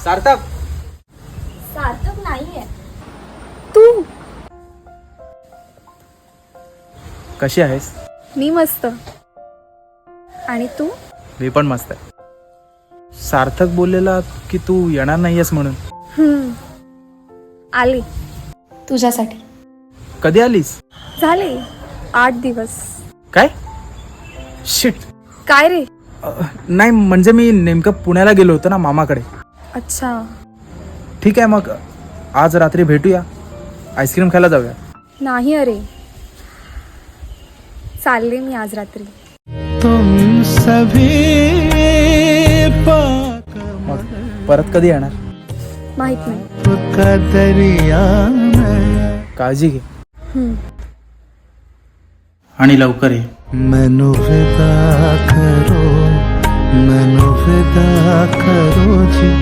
सार्थक. सार्थक नाहीये. तू. कशी आहेस? मी मस्त. आणि तू? मी पण मस्त आहे. सार्थक बोललेला की तू येणार नाहीयेस म्हणून. आले तुझ्यासाठी. कधी आलीस? झाले 8 दिवस. काय? शिट. काय रे? नाही म्हणजे मी नेमकं पुण्याला गेलो होतो ना मामाकडे. अच्छा. ठीक आहे मग आज रात्री भेटूया, आईस्क्रीम खायला जाऊया. नाही अरे, चालले मी आज रात्री. तुम सभी मग परत कधी येणार? माहित नाही. का दरिया काळजी घे. हम्म. आणि लवकर ये. मैनू विदा करो जी.